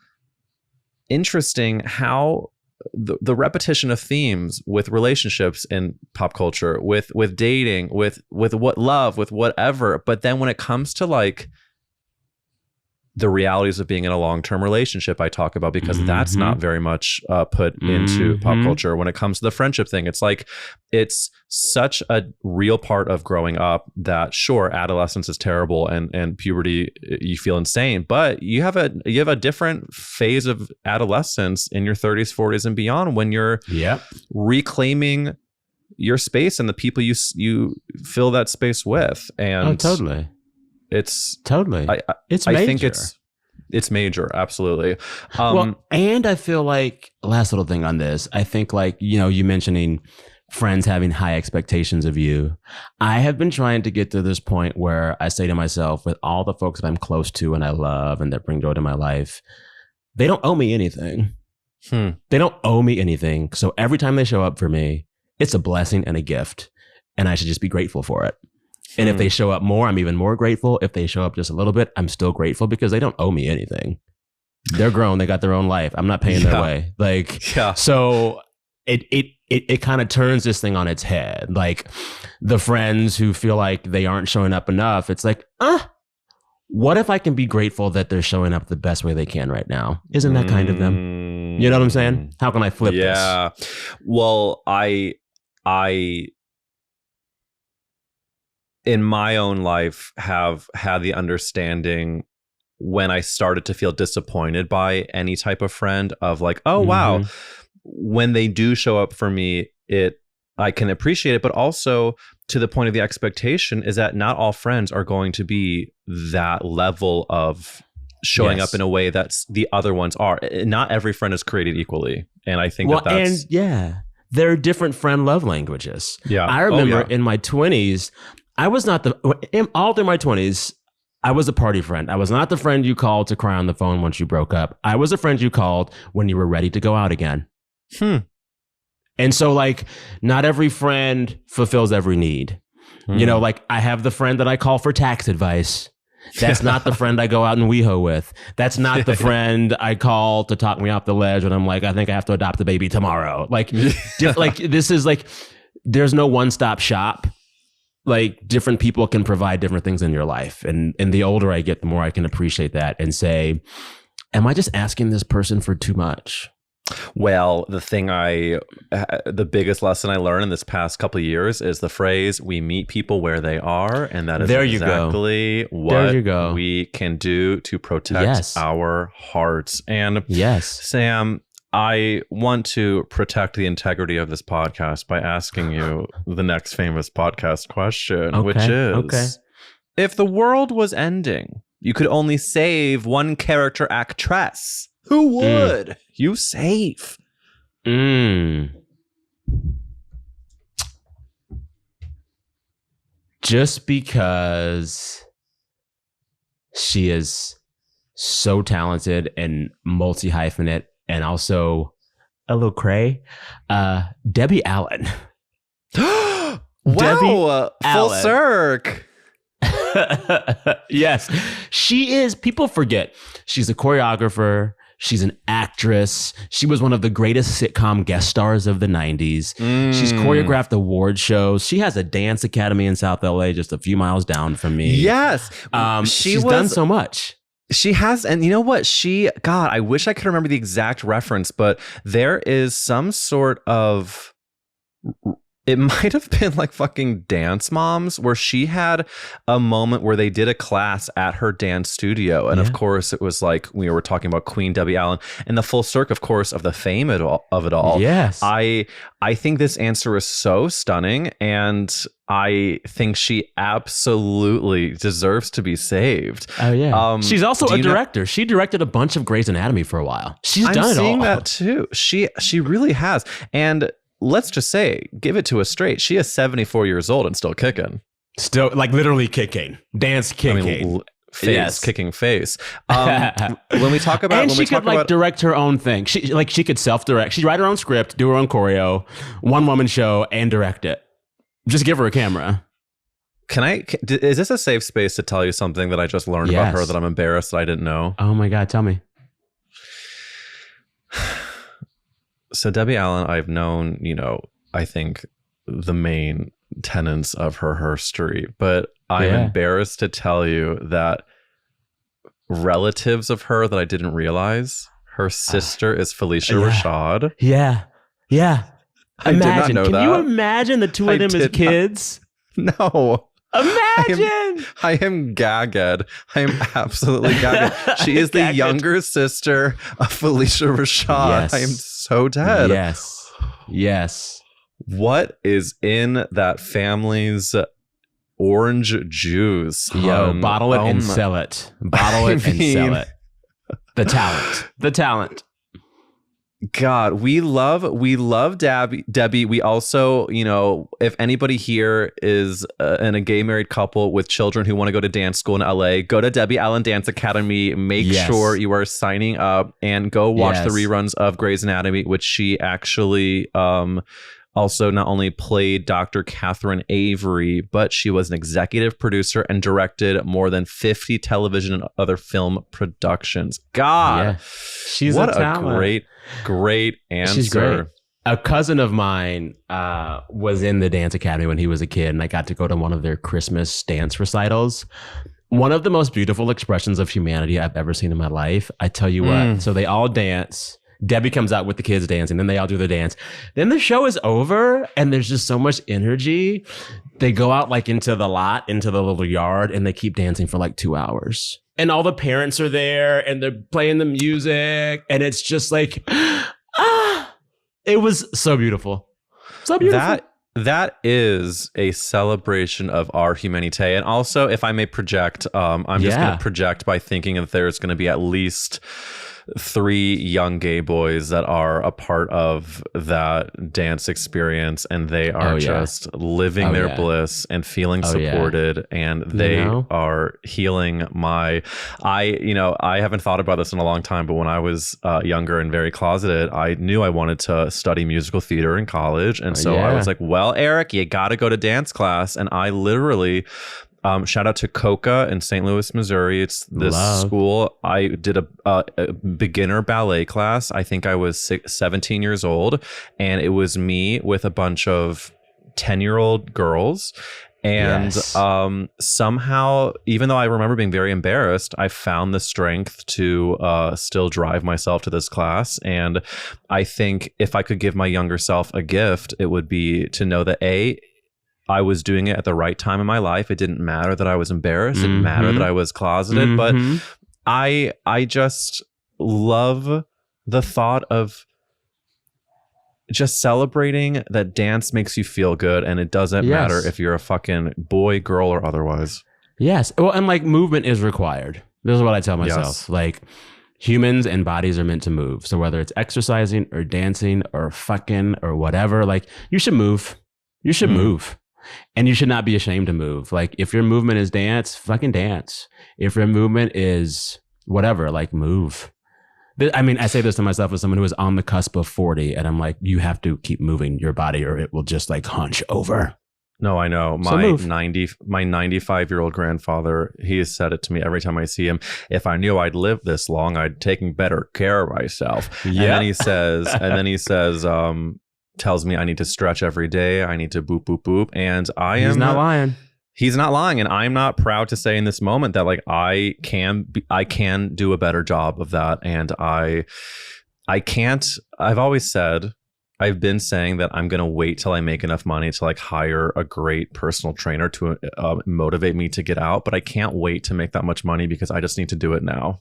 interesting how the repetition of themes with relationships in pop culture, with dating, with what love, with whatever. But then when it comes to like the realities of being in a long-term relationship, I talk about, because that's not very much put into pop culture. When it comes to the friendship thing, it's like, it's such a real part of growing up that, sure, adolescence is terrible and puberty, you feel insane, but you have a different phase of adolescence in your 30s, 40s, and beyond, when you're reclaiming your space and the people you fill that space with. And totally. It's totally. It's major. I think it's major. Absolutely. And I feel like, last little thing on this, I think, like, you mentioning friends having high expectations of you. I have been trying to get to this point where I say to myself, with all the folks that I'm close to and I love and that bring joy to my life, they don't owe me anything. They don't owe me anything. So every time they show up for me, it's a blessing and a gift, and I should just be grateful for it. And if they show up more, I'm even more grateful. If they show up just a little bit, I'm still grateful, because they don't owe me anything. They're grown. They got their own life. I'm not paying their way. So it kind of turns this thing on its head. Like, the friends who feel like they aren't showing up enough, it's like, what if I can be grateful that they're showing up the best way they can right now? Isn't that kind of them? You know what I'm saying? How can I flip this? Yeah. Well, I in my own life have had the understanding, when I started to feel disappointed by any type of friend, of like, oh, wow, when they do show up for me, it I can appreciate it, but also to the point of the expectation is that not all friends are going to be that level of showing up in a way that's the other ones are. Not every friend is created equally. And I think that's... there are different friend love languages. Yeah. I remember in my 20s, all through my 20s, I was a party friend. I was not the friend you called to cry on the phone once you broke up. I was a friend you called when you were ready to go out again. And so like not every friend fulfills every need. You know, like I have the friend that I call for tax advice. That's not the friend I go out and WeHo with. That's not the friend I call to talk me off the ledge when I'm like, I think I have to adopt a baby tomorrow. Like, this is like, there's no one-stop shop. Like different people can provide different things in your life. And the older I get, the more I can appreciate that and say, am I just asking this person for too much? Well, the biggest lesson I learned in this past couple of years is the phrase, we meet people where they are. And that is exactly what we can do to protect our hearts. And Sam, I want to protect the integrity of this podcast by asking you the next famous podcast question, which is, if the world was ending, you could only save one character actress. Who would you save? Just because she is so talented and multi-hyphenate and also a little cray, Debbie Allen. Wow, full circ. Yes, she is. People forget she's a choreographer. She's an actress. She was one of the greatest sitcom guest stars of the 90s. She's choreographed award shows. She has a dance academy in South LA, just a few miles down from me. Yes. She's done so much. She has. And you know what? God, I wish I could remember the exact reference, but there is some sort of... It might have been like fucking Dance Moms, where she had a moment where they did a class at her dance studio. And of course, it was like we were talking about Queen Debbie Allen and the full circle, of course, of the fame of it all. Yes. I think this answer is so stunning. And I think she absolutely deserves to be saved. Oh, yeah. She's also a director. She directed a bunch of Grey's Anatomy for a while. She's done it all. I'm seeing that too. She really has. And let's just say, give it to us straight. She is 74 years old and still kicking. Still, like literally kicking. Dance kicking. I mean, kicking face. When we talk about... And she could direct her own thing. She could self-direct. She'd write her own script, do her own choreo, one-woman show, and direct it. Just give her a camera. Is this a safe space to tell you something that I just learned about her that I'm embarrassed that I didn't know? Oh my God, tell me. So Debbie Allen, I've known, I think the main tenets of her history, but I'm embarrassed to tell you that relatives of her that I didn't realize, her sister is Felicia Rashad. Yeah. I did not know Can that. you imagine the two of them as kids? No. Imagine. I am gagged. I am absolutely gagged. She is the younger sister of Felicia Rashad. Yes. I am so dead. Yes. What is in that family's orange juice? Bottle it and sell it. Bottle it and sell it. The talent. God, we love Debbie. We also, if anybody here is in a gay married couple with children who want to go to dance school in LA, go to Debbie Allen Dance Academy. Make sure you are signing up and go watch the reruns of Grey's Anatomy, which she actually also not only played Dr. Catherine Avery, but she was an executive producer and directed more than 50 television and other film productions. God, she's what a talent. Great answer. She's great. A cousin of mine was in the dance academy when he was a kid, and I got to go to one of their Christmas dance recitals. One of the most beautiful expressions of humanity I've ever seen in my life. I tell you what. So they all dance. Debbie comes out with the kids dancing, then they all do the dance. Then the show is over and there's just so much energy. They go out like into the lot, into the little yard, and they keep dancing for like 2 hours. And all the parents are there and they're playing the music, and it's just like, it was so beautiful. So beautiful. That is a celebration of our humanité. And also, if I may project, I'm just going to project by thinking that there's going to be at least 3 young gay boys that are a part of that dance experience, and they are just living their bliss and feeling supported, and they are healing I haven't thought about this in a long time, but when I was younger and very closeted, I knew I wanted to study musical theater in college, and so I was like, well, Eric, you got to go to dance class. And I literally shout out to Coca in St. Louis, Missouri. It's this school. I did a beginner ballet class. I think I was 17 years old, and it was me with a bunch of 10-year-old girls. And somehow, even though I remember being very embarrassed, I found the strength to still drive myself to this class. And I think if I could give my younger self a gift, it would be to know that I was doing it at the right time in my life. It didn't matter that I was embarrassed. It didn't matter that I was closeted. But I just love the thought of just celebrating that dance makes you feel good, and it doesn't matter if you're a fucking boy, girl, or otherwise. Yes. Well, and like movement is required. This is what I tell myself. Like, humans and bodies are meant to move. So whether it's exercising or dancing or fucking or whatever, like, you should move. You should move. And you should not be ashamed to move. Like, if your movement is dance, fucking dance. If your movement is whatever, like, move. I mean, I say this to myself as someone who is on the cusp of 40, and I'm like, you have to keep moving your body or it will just like hunch over. No, I know. My 95-year-old grandfather, he has said it to me every time I see him. If I knew I'd live this long, I'd taken better care of myself. And then he says, tells me I need to stretch every day. I need to boop, boop, boop. And He's not lying. He's not lying. And I'm not proud to say in this moment that like I can do a better job of that. And I've been saying that I'm going to wait till I make enough money to like hire a great personal trainer to motivate me to get out. But I can't wait to make that much money because I just need to do it now.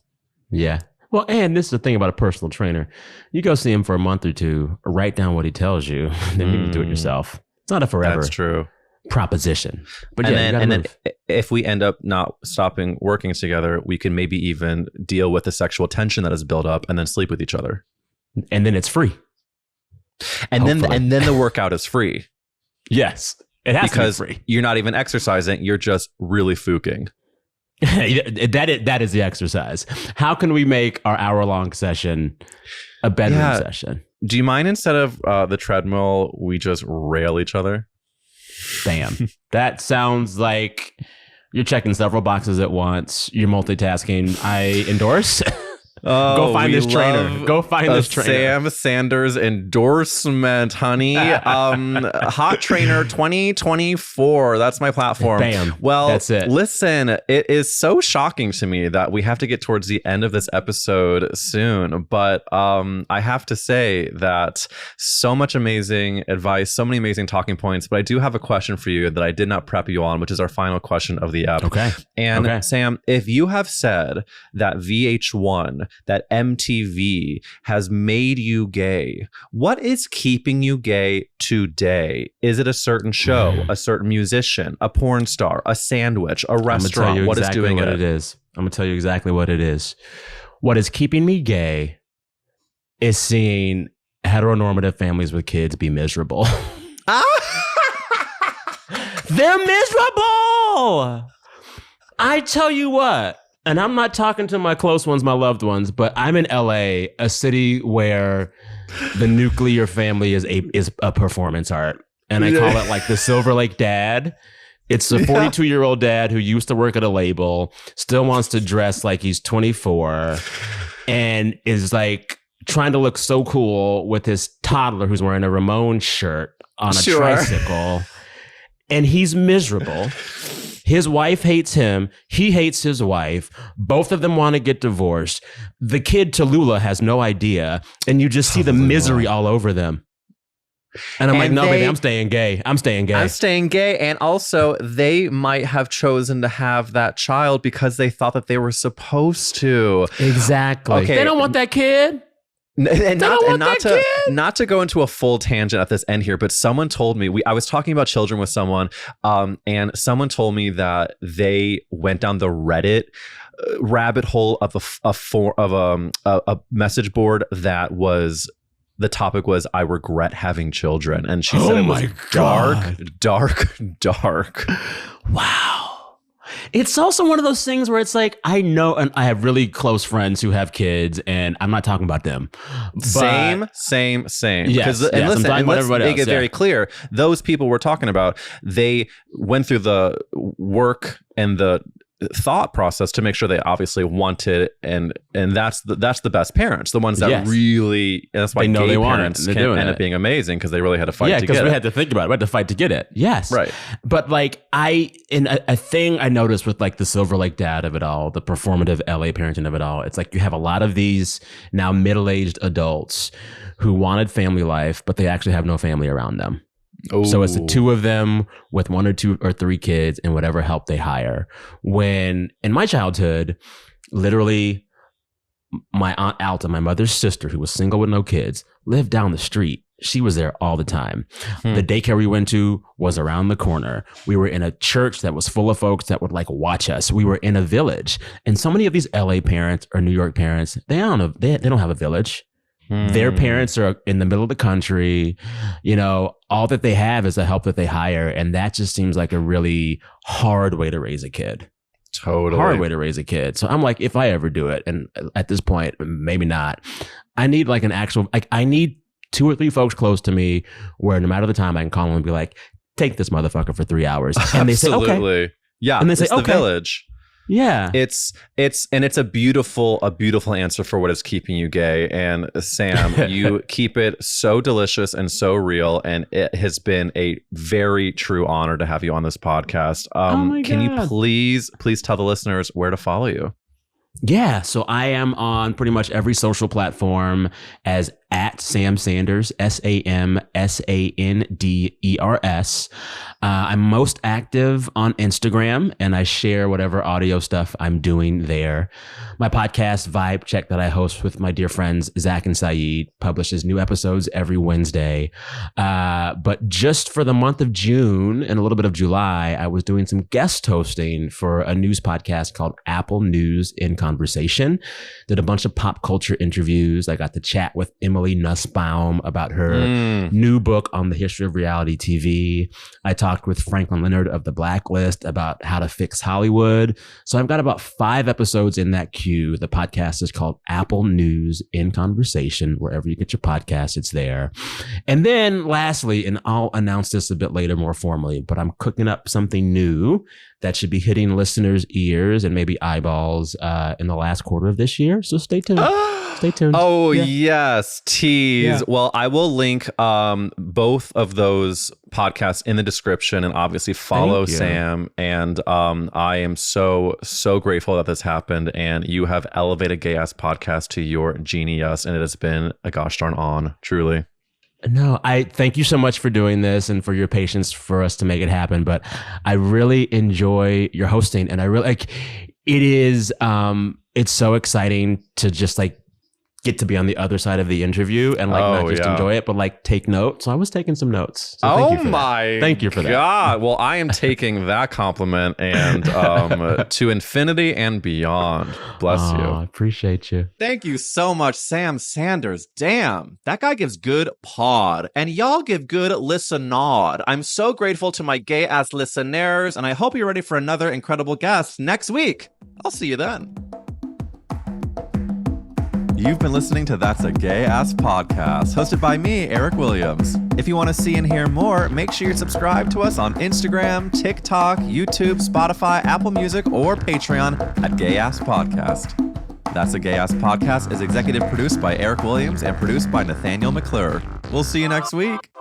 Yeah. Well, and this is the thing about a personal trainer. You go see him for a month or two, write down what he tells you, then you can do it yourself. It's not a forever proposition. But then if we end up not stopping working together, we can maybe even deal with the sexual tension that has built up and then sleep with each other. And then it's free. And then the workout is free. Yes. It has to be free. You're not even exercising, you're just really fuking. That is the exercise. How can we make our hour-long session a bedroom session? Do you mind instead of the treadmill, we just rail each other? Bam. That sounds like you're checking several boxes at once. You're multitasking. I endorse. Go find this trainer. Go find this trainer. Sam Sanders endorsement, honey. Hot Trainer 2024. That's my platform. Bam. Well, that's it. Listen, it is so shocking to me that we have to get towards the end of this episode soon. But I have to say that so much amazing advice, so many amazing talking points. But I do have a question for you that I did not prep you on, which is our final question of the app. Okay. And Sam, if you have said that VH1, that MTV has made you gay, what is keeping you gay today? Is it a certain show, a certain musician, a porn star, a sandwich, a restaurant? What is doing it? I'm going to tell you exactly what it is. What is keeping me gay is seeing heteronormative families with kids be miserable. They're miserable. I tell you what. And I'm not talking to my close ones, my loved ones, but I'm in LA, a city where the nuclear family is a performance art. And I call it like the Silver Lake dad. It's a 42-year-old dad who used to work at a label, still wants to dress like he's 24, and is like trying to look so cool with his toddler who's wearing a Ramones shirt on a tricycle. And he's miserable. His wife hates him. He hates his wife. Both of them want to get divorced. The kid, Tallulah, has no idea. And you just see the misery all over them. And I'm like, no, baby, I'm staying gay. I'm staying gay. And also, they might have chosen to have that child because they thought that they were supposed to. Exactly. Okay. They don't want that kid. And not to go into a full tangent at this end here, but someone told me I was talking about children with someone, and someone told me that they went down the Reddit rabbit hole of a message board that was. The topic was, I regret having children. And she said it was dark. Wow. It's also one of those things where it's like, I know, and I have really close friends who have kids, and I'm not talking about them. But Same. Yes, And listen, and let's make it else, very clear. Those people we're talking about, they went through the work and the thought process to make sure they obviously wanted, and that's the best parents, the ones that really, and that's why they know gay they want parents it. can end up being amazing because they really had to fight to get it. Yeah, because we had to think about it. We had to fight to get it. Yes. Right. But like a thing I noticed with like the Silver Lake dad of it all, the performative LA parenting of it all, it's like you have a lot of these now middle-aged adults who wanted family life, but they actually have no family around them. Ooh. So it's the two of them with 1 or 2 or 3 kids and whatever help they hire. When in my childhood, literally my Aunt Alta, my mother's sister, who was single with no kids, lived down the street. She was there all the time. The daycare we went to was around the corner. We were in a church that was full of folks that would like watch us. We were in a village. And so many of these LA parents or New York parents, they don't have a village. Their parents are in the middle of the country. You know, all that they have is the help that they hire. And that just seems like a really hard way to raise a kid. Totally. Hard way to raise a kid. So I'm like, if I ever do it, and at this point, maybe not, I need like an actual, like I need 2 or 3 folks close to me where no matter the time I can call them and be like, take this motherfucker for 3 hours. And they say, okay. Yeah. And they say, the village. Yeah. It's a beautiful answer for what is keeping you gay. And Sam, you keep it so delicious and so real. And it has been a very true honor to have you on this podcast. Can you please tell the listeners where to follow you? Yeah. So I am on pretty much every social platform as at Sam Sanders, SAMSANDERS. I'm most active on Instagram, and I share whatever audio stuff I'm doing there. My podcast, Vibe Check, that I host with my dear friends Zach and Saeed, publishes new episodes every Wednesday. But just for the month of June and a little bit of July, I was doing some guest hosting for a news podcast called Apple News in Conversation. Did a bunch of pop culture interviews. I got to chat with Emily Nussbaum about her new book on the history of reality TV. I talked with Franklin Leonard of The Blacklist about how to fix Hollywood. So I've got about 5 episodes in that queue. The podcast is called Apple News in Conversation. Wherever you get your podcast, it's there. And then lastly, and I'll announce this a bit later more formally, but I'm cooking up something new that should be hitting listeners' ears and maybe eyeballs in the last quarter of this year. So stay tuned. Stay tuned. Oh, yes. Tease. Yeah. Well, I will link both of those podcasts in the description, and obviously follow Sam. And I am so grateful that this happened, and you have elevated Gay Ass Podcast to your genius, and it has been a gosh darn on, truly. No, I thank you so much for doing this and for your patience for us to make it happen. But I really enjoy your hosting, and I really like it is. It's so exciting to just like get to be on the other side of the interview and like not just enjoy it, but like take notes. So I was taking some notes. So thank you for that. God. Well, I am taking that compliment and to infinity and beyond. Bless you. I appreciate you. Thank you so much, Sam Sanders. Damn, that guy gives good pod, and y'all give good listen-nod. I'm so grateful to my gay-ass listeners, and I hope you're ready for another incredible guest next week. I'll see you then. You've been listening to That's a Gay Ass Podcast, hosted by me, Eric Williams. If you want to see and hear more, make sure you're subscribed to us on Instagram, TikTok, YouTube, Spotify, Apple Music, or Patreon at Gay Ass Podcast. That's a Gay Ass Podcast is executive produced by Eric Williams and produced by Nathanael McClure. We'll see you next week.